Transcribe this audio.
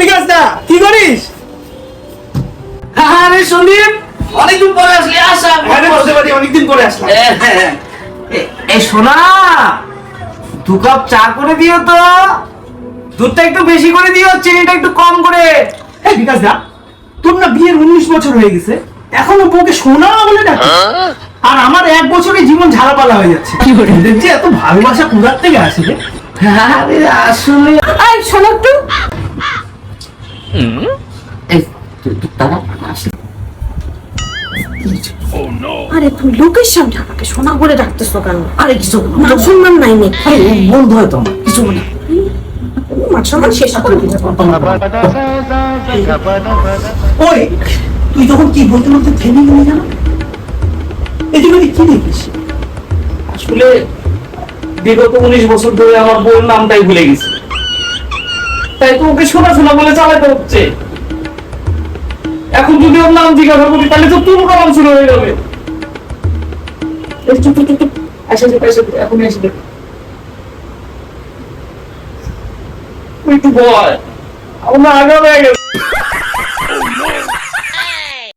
বিকাশ দা, কি করিস? আরে সন্দীপ, অনেকদিন পরে আসলি। আসা আরে বসে বাড়ি অনেকদিন পরে আসলাম। এই সোনা, 2 কাপ চা করে দিও তো। দুধটা একটু বেশি করে দিও, চিনিটা একটু কম করে। এই বিকাশ দা, তোর না বিয়ের 19 বছর হয়ে গেছে, এখনো বউকে সোনা বলে ডাকিস? আর আমার 1 বছরে জীবন ঝালাপালা হয়ে যাচ্ছে। এদের যে এত ভালোবাসা কোথার থেকে আসে রে? আরে আসলে এই শোনো একটু, এই তারা আসলে আরে তুমি লোকের সামনে আমাকে সোনা বলে ডাকতেছো কেন? আরে কিছু না, সম্মান নাই নে। বন্ধু হয়তো আমার, কিছু মনে মান সম্মান শেষ করে দিতে। ওই তুই যখন কি বলতে বলতে থেমে গেলি জানো? এই জন্য কি দেখিস? আসলে বিগত 19 বছর ধরে আমার বউর নামটাই ভুলে গেছি, তাই তো ওকে শোনা শোনা বলে চালাতে হচ্ছে। এখন যদি ওর নাম জিজ্ঞাসা করি তাহলে তো তোর নাম শুরু হয়ে যাবে। এই চুপ চুপ চুপ, এসে দে, এখনই এসে দে। একটু ভয়, আমার আগে হয়ে গেছে।